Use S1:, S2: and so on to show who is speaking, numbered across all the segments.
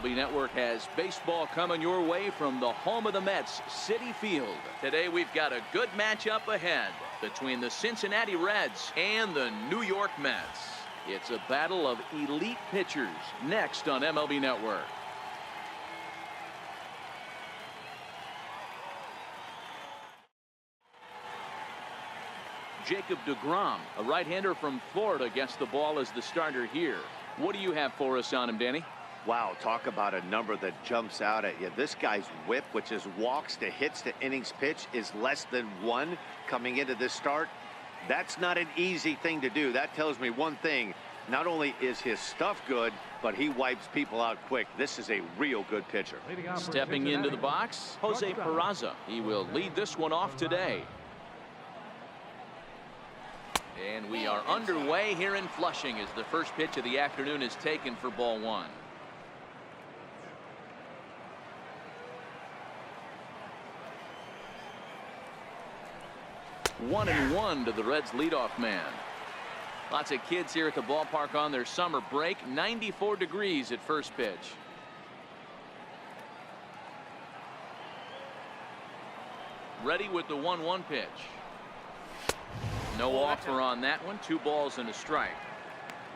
S1: MLB Network has baseball coming your way from the home of the Mets, Citi Field. Today we've got a good matchup ahead between the Cincinnati Reds and the New York Mets. It's a battle of elite pitchers next on MLB Network. Jacob DeGrom, a right-hander from Florida, gets the ball as the starter here. What do you have for us on him, Danny?
S2: Wow, talk about a number that jumps out at you. This guy's whip, which is walks to hits to innings pitch, is less than 1 coming into this start. That's not an easy thing to do. That tells me one thing. Not only is his stuff good, but he wipes people out quick. This is a real good pitcher.
S1: Stepping into the box, Jose Peraza. He will lead this one off today. And we are underway here in Flushing as the first pitch of the afternoon is taken for ball 1. One and one to the Reds leadoff man. Lots of kids here at the ballpark on their summer break. 94 degrees at first pitch. Ready with the 1-1 pitch. No offer on that one. 2 balls and a strike.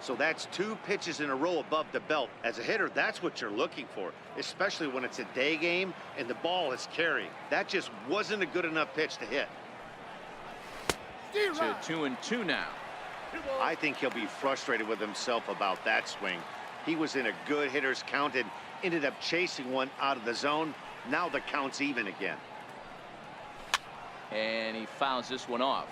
S2: So that's 2 pitches in a row above the belt. As a hitter, that's what you're looking for, especially when it's a day game and the ball is carrying. That just wasn't a good enough pitch to hit.
S1: To 2-2 now.
S2: I think he'll be frustrated with himself about that swing. He was in a good hitter's count and ended up chasing one out of the zone. Now the count's even again.
S1: And he fouls this one off.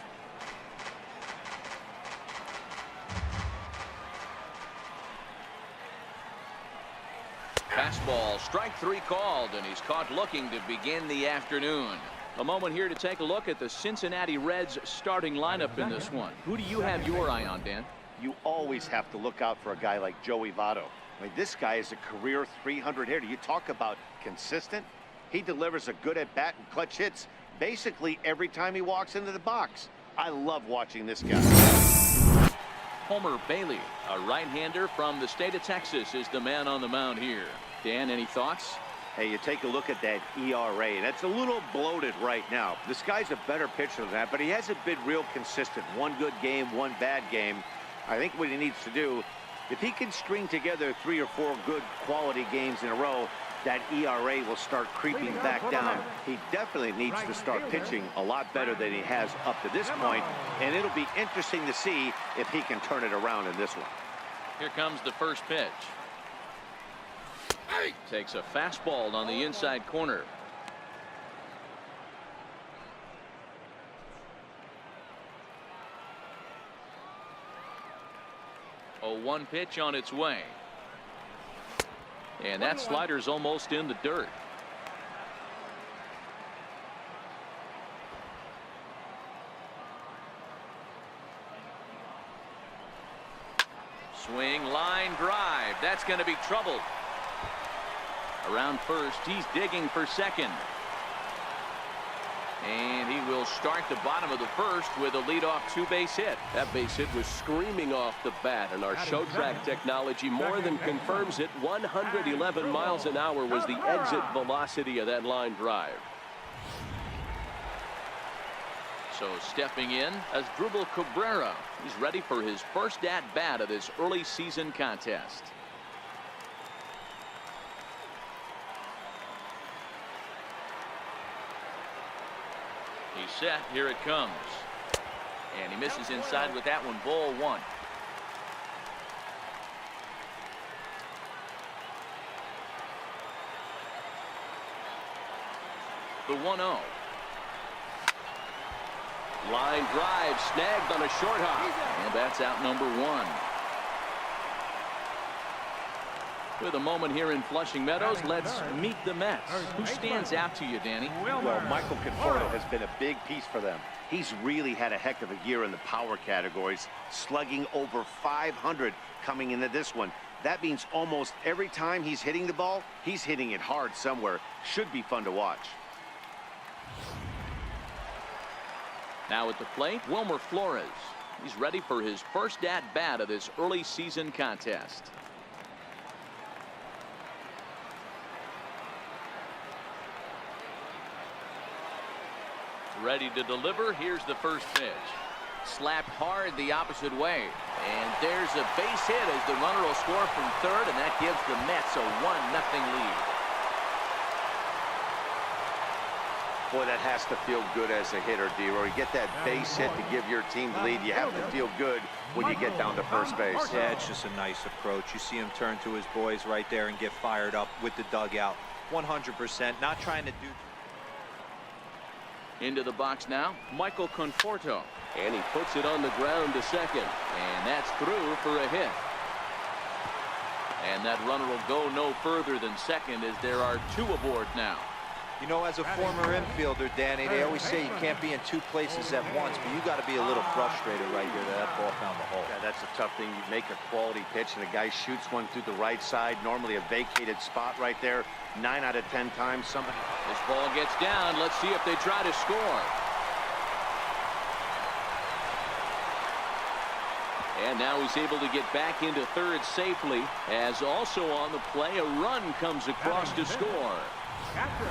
S1: Fastball, strike 3 called, and he's caught looking to begin the afternoon. A moment here to take a look at the Cincinnati Reds starting lineup in this one. Who do you have your eye on, Dan?
S2: You always have to look out for a guy like Joey Votto. I mean, this guy is a career 300 hitter. You talk about consistent. He delivers a good at bat and clutch hits basically every time he walks into the box. I love watching this guy.
S1: Homer Bailey, a right-hander from the state of Texas, is the man on the mound here. Dan, any thoughts?
S2: Hey, you take a look at that ERA, and it's a little bloated right now. This guy's a better pitcher than that, but he hasn't been real consistent. 1 good game, 1 bad game. I think what he needs to do, if he can string together 3 or 4 good quality games in a row, that ERA will start creeping back down. He definitely needs to start pitching a lot better than he has up to this point, and it'll be interesting to see if he can turn it around in this one.
S1: Here comes the first pitch. Takes a fastball on the inside corner. A 1 pitch on its way. And that slider's almost in the dirt. Swing, line drive. That's going to be trouble. Around first, he's digging for second. And he will start the bottom of the first with a leadoff 2-base hit.
S3: That base hit was screaming off the bat, and our show track technology more than confirms it. 111 miles an hour was the exit velocity of that line drive.
S1: So stepping in as Asdrubal Cabrera. He's ready for his first at-bat of this early season contest. He's set. Here it comes. And he misses inside with that one. Ball 1. The 1-0.
S3: Line drive snagged on a short hop.
S1: And that's out number 1. With a moment here in Flushing Meadows, let's meet the Mets. Who stands out to you, Danny?
S2: Well, Michael Conforto has been a big piece for them. He's really had a heck of a year in the power categories, slugging over 500 coming into this one. That means almost every time he's hitting the ball, he's hitting it hard somewhere. Should be fun to watch.
S1: Now at the plate, Wilmer Flores. He's ready for his first at-bat of this early season contest. Ready to deliver. Here's the first pitch. Slapped hard the opposite way. And there's a base hit as the runner will score from third, and that gives the Mets a 1-0 lead.
S2: Boy, that has to feel good as a hitter, D-Roy. You get that base hit to give your team the lead. You have to feel good when you get down to first base.
S4: Yeah, it's just a nice approach. You see him turn to his boys right there and get fired up with the dugout. 100%, not trying to do.
S1: Into the box now, Michael Conforto.
S3: And he puts it on the ground to second.
S1: And that's through for a hit. And that runner will go no further than second as there are 2 aboard now.
S4: You know, as a former infielder, Danny, they always say you can't be in 2 places at once, but you got to be a little frustrated right here that ball found the hole.
S2: Yeah, that's a tough thing. You make a quality pitch and a guy shoots one through the right side, normally a vacated spot right there. 9 out of 10 times somebody.
S1: This ball gets down. Let's see if they try to score. And now he's able to get back into third safely, as also on the play a run comes across to score.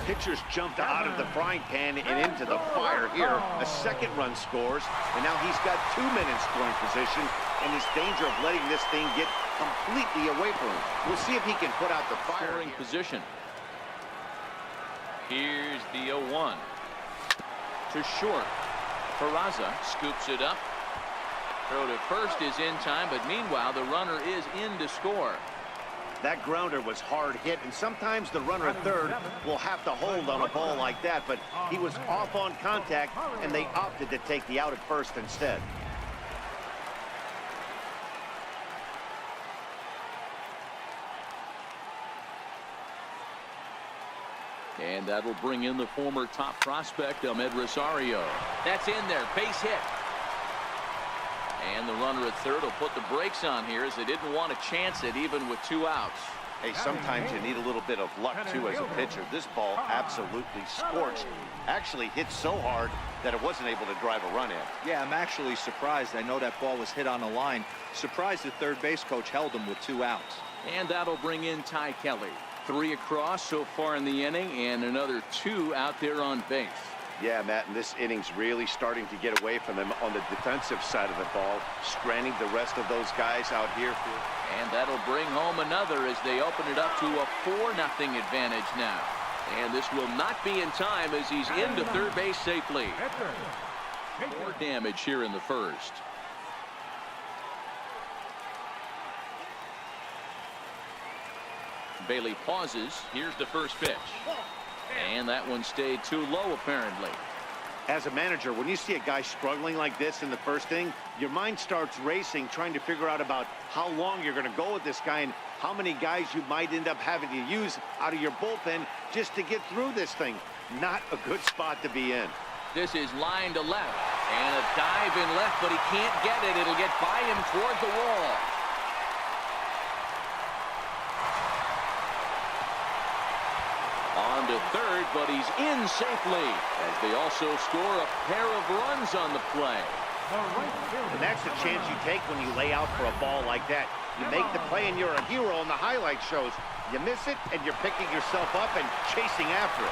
S2: Pitchers jumped out of the frying pan and into the fire here. A second run scores, and now he's got 2 men in scoring position, and there's danger of letting this thing get completely away from him. We'll see if he can put out the fire.
S1: Scoring position. Here's the 0-1. To short. Peraza scoops it up. Throw to first is in time, but meanwhile the runner is in to score.
S2: That grounder was hard hit, and sometimes the runner at third will have to hold on a ball like that, but he was off on contact, and they opted to take the out at first instead.
S1: And that'll bring in the former top prospect, Ahmed Rosario. That's in there, base hit. And the runner at third will put the brakes on here as they didn't want to chance it even with 2 outs.
S2: Hey, sometimes you need a little bit of luck, too, as a pitcher. This ball absolutely scorched. Actually hit so hard that it wasn't able to drive a run in.
S4: Yeah, I'm actually surprised. I know that ball was hit on the line. Surprised the third base coach held him with 2 outs.
S1: And that'll bring in Ty Kelly. 3 across so far in the inning, and another 2 out there on base.
S2: Yeah, Matt, and this inning's really starting to get away from them on the defensive side of the ball, stranding the rest of those guys out here.
S1: And that'll bring home another as they open it up to a 4-0 advantage now. And this will not be in time as he's into third base safely. More damage here in the first. Bailey pauses. Here's the first pitch. And that one stayed too low, apparently.
S2: As a manager, when you see a guy struggling like this in the first inning, your mind starts racing, trying to figure out about how long you're going to go with this guy and how many guys you might end up having to use out of your bullpen just to get through this thing. Not a good spot to be in.
S1: This is line to left. And a dive in left, but he can't get it. It'll get by him toward the wall. On to third, but he's in safely as they also score a pair of runs on the play.
S2: And that's the chance you take when you lay out for a ball like that. You make the play and you're a hero on the highlight shows. You miss it and you're picking yourself up and chasing after it.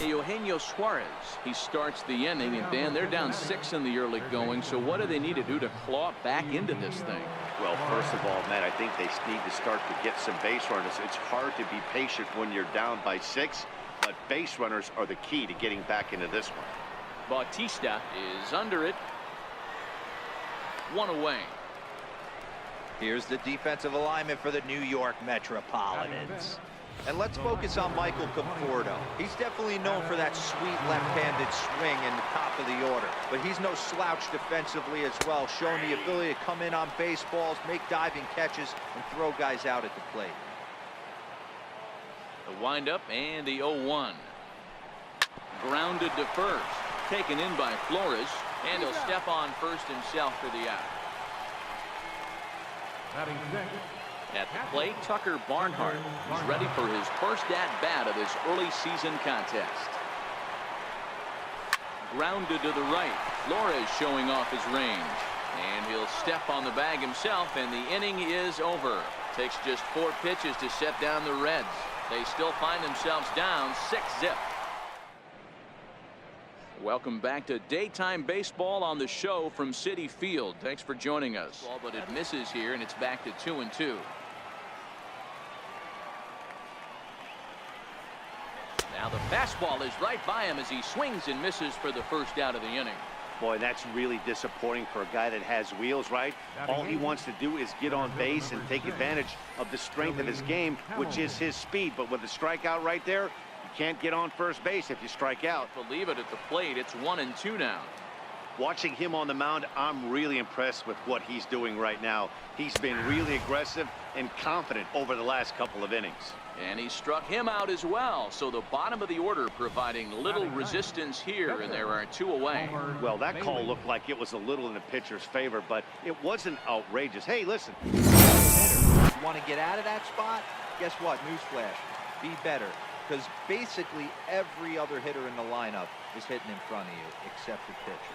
S1: Eugenio Suarez. He starts the inning, and Dan, they're down 6 in the early going. So what do they need to do to claw back into this thing?
S2: Well, first of all, Matt, I think they need to start to get some base runners. It's hard to be patient when you're down by 6, but base runners are the key to getting back into this one.
S1: Bautista is under it. 1 away.
S4: Here's the defensive alignment for the New York Metropolitans. And let's focus on Michael Conforto. He's definitely known for that sweet left-handed swing in the top of the order. But he's no slouch defensively as well, showing the ability to come in on baseballs, make diving catches, and throw guys out at the plate.
S1: The windup and the 0-1. Grounded to first. Taken in by Flores. And he'll step on first himself for the out. At the plate, Tucker Barnhart is ready for his first at-bat of this early season contest. Grounded to the right. Flores showing off his range. And he'll step on the bag himself, and the inning is over. Takes just 4 pitches to set down the Reds. They still find themselves down 6-zip. Welcome back to daytime baseball on the show from Citi Field. Thanks for joining us. But it misses here, and it's back to 2-2. Now the fastball is right by him as he swings and misses for the first out of the inning.
S2: Boy, that's really disappointing for a guy that has wheels, right? All he wants to do is get on base and take advantage of the strength of his game, which is his speed. But with a strikeout right there, you can't get on first base if you strike out.
S1: Believe it, at the plate, it's 1-2 now.
S2: Watching him on the mound, I'm really impressed with what he's doing right now. He's been really aggressive and confident over the last couple of innings.
S1: And he struck him out as well. So the bottom of the order providing little resistance here, and there are 2 away.
S2: Well, that call looked like it was a little in the pitcher's favor, but it wasn't outrageous. Hey, listen.
S4: You want to get out of that spot? Guess what? Newsflash. Be better. Because basically every other hitter in the lineup is hitting in front of you except the pitcher.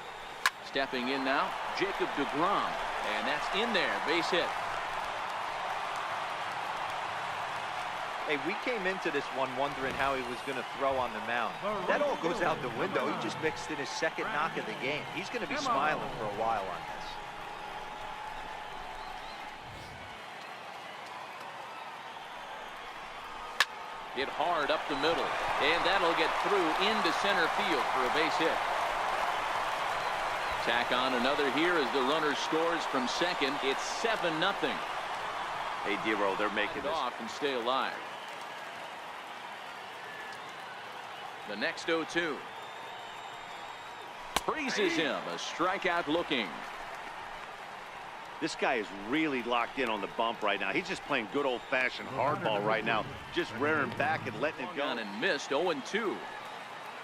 S1: Stepping in now, Jacob DeGrom. And that's in there. Base hit.
S4: Hey, we came into this one wondering how he was going to throw on the mound. That all goes out the window. He just mixed in his second knock of the game. He's going to be smiling for a while on this.
S1: Hit hard up the middle, and that'll get through into center field for a base hit. Tack on another here as the runner scores from second. It's 7-0.
S2: Hey, Dero, they're making this
S1: off and stay alive. The next 0-2. Freezes him. A strikeout looking.
S2: This guy is really locked in on the bump right now. He's just playing good old-fashioned hardball right now. Just rearing back and letting it go.
S1: And missed 0-2.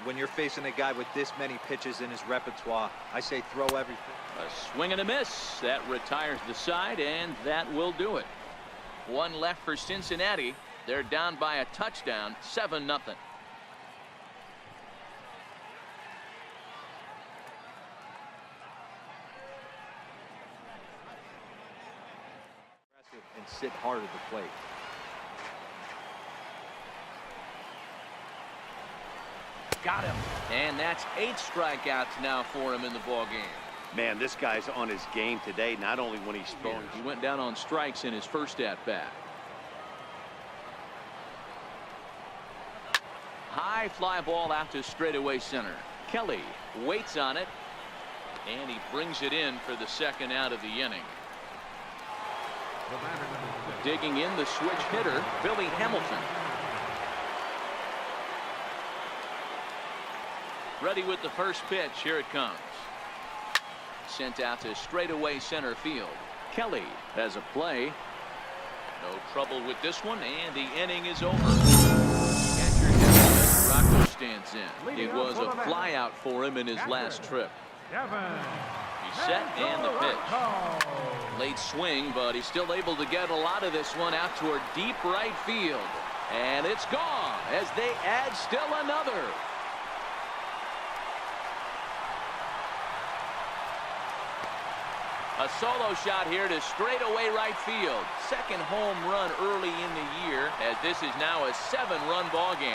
S4: When you're facing a guy with this many pitches in his repertoire, I say throw everything.
S1: A swing and a miss. That retires the side, and that will do it. 1 left for Cincinnati. They're down by a touchdown, 7-0.
S4: And sit hard at the plate.
S1: Got him. And that's 8 strikeouts now for him in the ball game.
S2: Man, this guy's on his game today, not only when he's throwing.
S1: He went down on strikes in his first at-bat. High fly ball out to straightaway center. Kelly waits on it, and he brings it in for the second out of the inning. Digging in, the switch hitter, Billy Hamilton. Ready with the first pitch. Here it comes. Sent out to straightaway center field. Kelly has a play. No trouble with this one, and the inning is over. Catcher Rocco stands in. It was a flyout for him in his last trip. He's set, and the pitch. Late swing, but he's still able to get a lot of this one out toward deep right field. And it's gone as they add still another. A solo shot here to straightaway right field. Second home run early in the year, as this is now a 7-run ball game.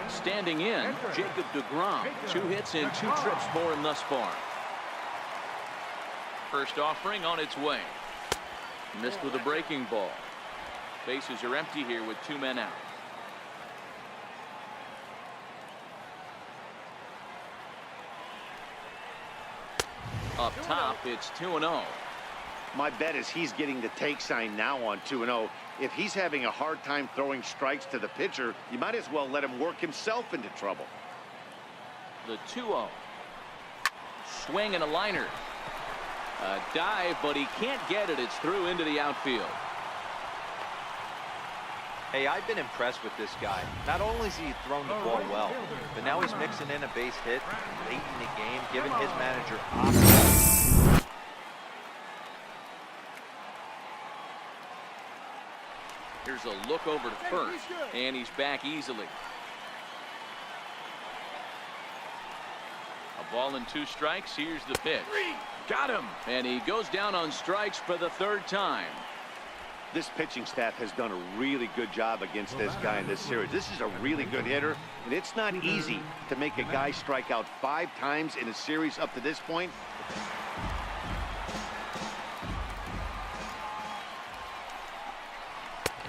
S1: Standing in, Jacob DeGrom. 2 hits and 2 trips for him thus far. First offering on its way. Missed with a breaking ball. Bases are empty here with 2 men out. Up top, it's 2-0.
S2: My bet is he's getting the take sign now on 2-0. If he's having a hard time throwing strikes to the pitcher, you might as well let him work himself into trouble.
S1: The 2-0. Swing and a liner. A dive, but he can't get it. It's through into the outfield.
S4: Hey, I've been impressed with this guy. Not only has he thrown the ball well, but now he's mixing in a base hit late in the game, giving his manager options.
S1: Here's a look over to first, and he's back easily. A ball and 2 strikes. Here's the pitch. Got him. And he goes down on strikes for the 3rd time.
S2: This pitching staff has done a really good job against this guy in this series. This is a really good hitter, and it's not easy to make a guy strike out 5 times in a series up to this point.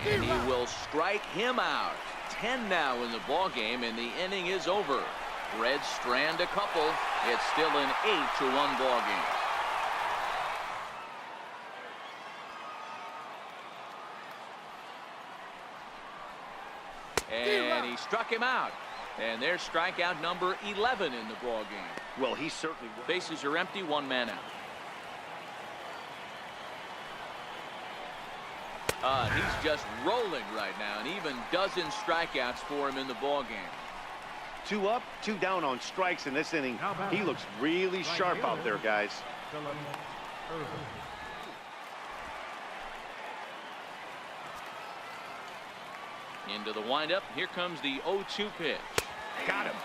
S1: And he will strike him out. 10 now in the ball game, and the inning is over. Reds strand a couple. It's still an 8-1 ball game. And he struck him out. And there's strikeout number 11 in the ball game.
S2: Well, he certainly will.
S1: Bases are empty, 1 man out. He's just rolling right now, and even dozen strikeouts for him in the ball game.
S2: 2 up, 2 down on strikes in this inning. He looks really sharp out there, guys.
S1: Into the windup. Here comes the 0-2 pitch. Got him.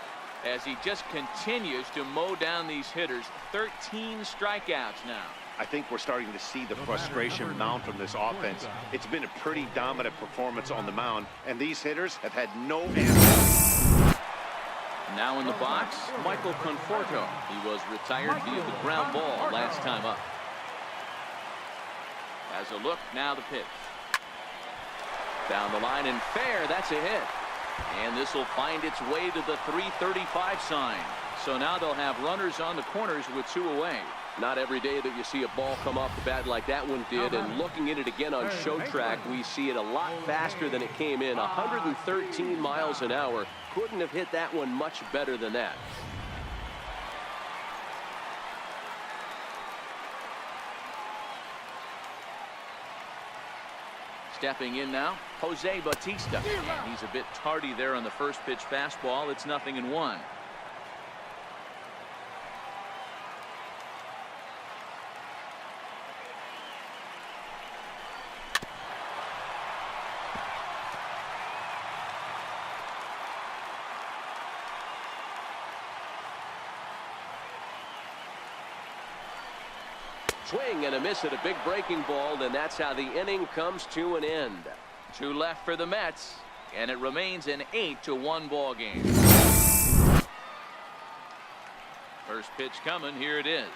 S1: As he just continues to mow down these hitters. 13 strikeouts now.
S2: I think we're starting to see the frustration mount from this offense. It's been a pretty dominant performance on the mound, and these hitters have had no answer.
S1: Now in the box, Michael Conforto. He was retired via the ground ball last time up. Has a look, now the pitch. Down the line and fair, that's a hit. And this will find its way to the 335 sign. So now they'll have runners on the corners with 2 away.
S3: Not every day that you see a ball come off the bat like that one did, and looking at it again on show track, we see it a lot faster than it came in. 113 miles an hour. Couldn't have hit that one much better than that.
S1: Stepping in now, Jose Bautista. And he's a bit tardy there on the first pitch fastball. It's 0-1.
S3: Swing and a miss at a big breaking ball, and that's how the inning comes to an end.
S1: 2 left for the Mets, and it remains an 8-1 ball game. First pitch coming, here it is.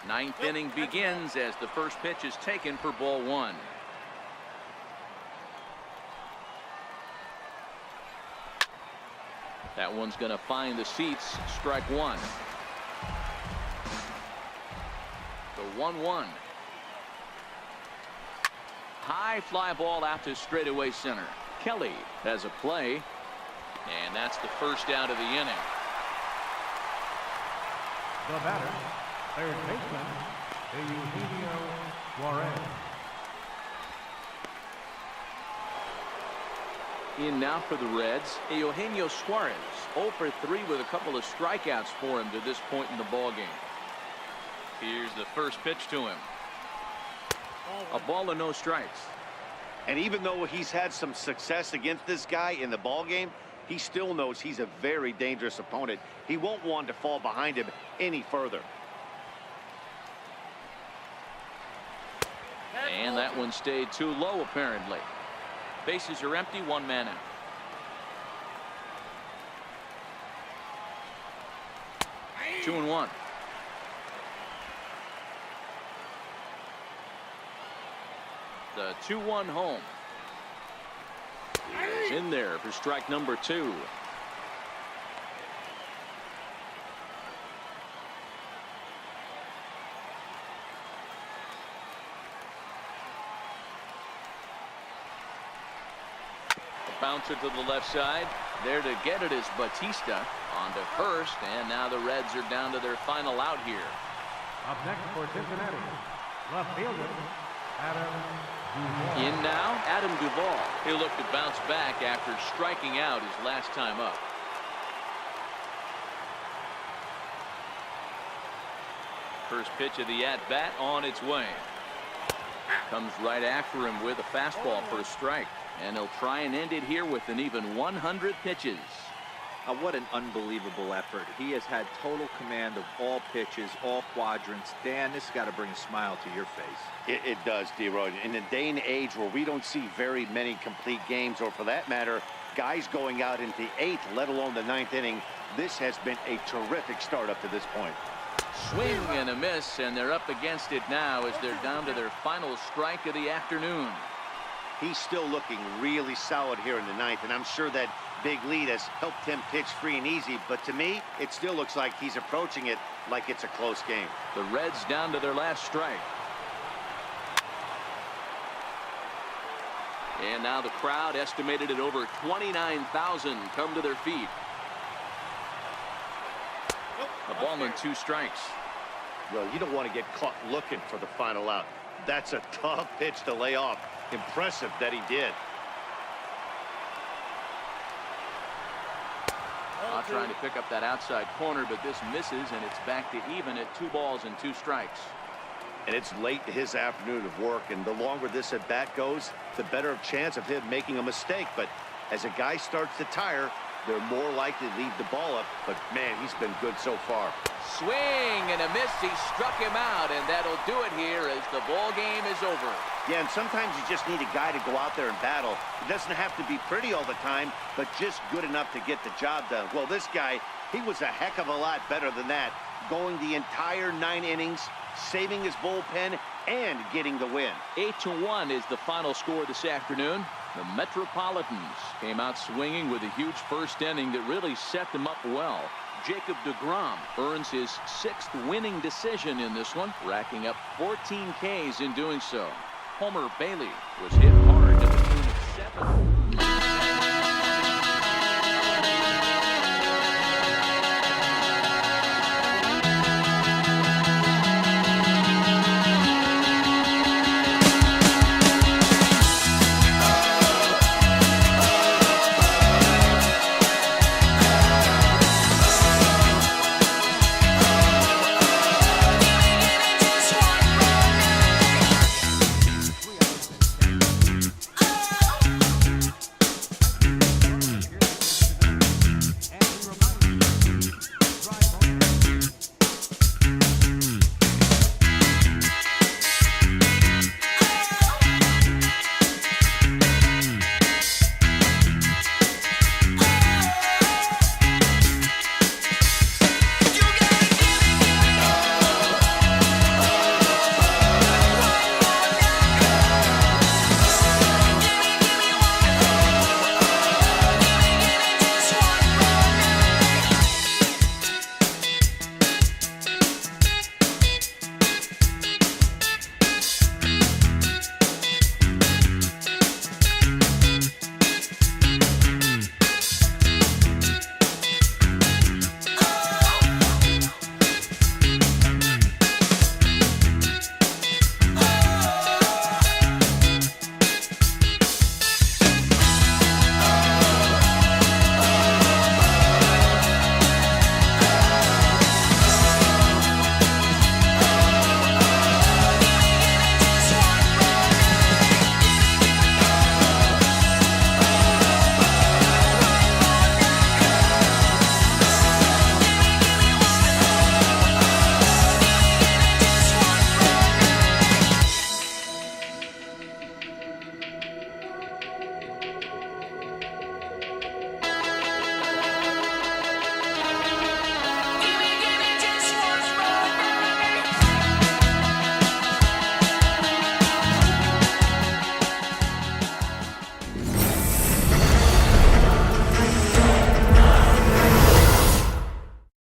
S1: 9th inning begins as the first pitch is taken for ball 1. That one's going to find the seats. Strike 1. The 1-1. High fly ball out to straightaway center. Kelly has a play, and that's the first out of the inning.
S5: The batter, third baseman, Eugenio Suarez.
S1: In now for the Reds, Eugenio Suarez. 0 for 3 with a couple of strikeouts for him to this point in the ball game. Here's the first pitch to him. A ball and no strikes.
S2: And even though he's had some success against this guy in the ball game, he still knows he's a very dangerous opponent. He won't want to fall behind him any further.
S1: And that one stayed too low, apparently. Bases are empty, 1 man out. Two and 1. The 2-1 home. He's in there for strike number 2. Bouncer to the left side. There to get it is Bautista on to first, and now the Reds are down to their final out here.
S5: Up next for Cincinnati, left fielder, Adam Duvall.
S1: In now, Adam Duvall. He'll look to bounce back after striking out his last time up. First pitch of the at-bat on its way. Comes right after him with a fastball for a strike. And he'll try and end it here with an even 100 pitches.
S4: What an unbelievable effort. He has had total command of all pitches, all quadrants. Dan, this has got to bring a smile to your face.
S2: It does, D-Roy. In a day and age where we don't see very many complete games, or for that matter, guys going out into the 8th, let alone the 9th inning, this has been a terrific start up to this point.
S1: Swing and a miss, and they're up against it now as they're down to their final strike of the afternoon.
S2: He's still looking really solid here in the 9th, and I'm sure that big lead has helped him pitch free and easy, but to me, it still looks like he's approaching it like it's a close game.
S1: The Reds down to their last strike. And now the crowd, estimated at over 29,000, come to their feet. A ball and 2 strikes.
S2: Well, you don't want to get caught looking for the final out. That's a tough pitch to lay off. Impressive that he did.
S1: Trying to pick up that outside corner, but this misses, and it's back to even at 2 balls and 2 strikes.
S2: And it's late in his afternoon of work, and the longer this at bat goes, the better chance of him making a mistake. But as a guy starts to tire, they're more likely to leave the ball up. But man, he's been good so far.
S1: Swing and a miss. He struck him out, and that'll do it here as the ball game is over.
S2: Yeah, and sometimes you just need a guy to go out there and battle. It doesn't have to be pretty all the time, but just good enough to get the job done. Well, this guy, he was a heck of a lot better than that, going the entire 9 innings, saving his bullpen, and getting the win.
S1: 8-1 is the final score this afternoon. The Metropolitans came out swinging with a huge first inning that really set them up well. Jacob DeGrom earns his 6th winning decision in this one, racking up 14 Ks in doing so. Homer Bailey was hit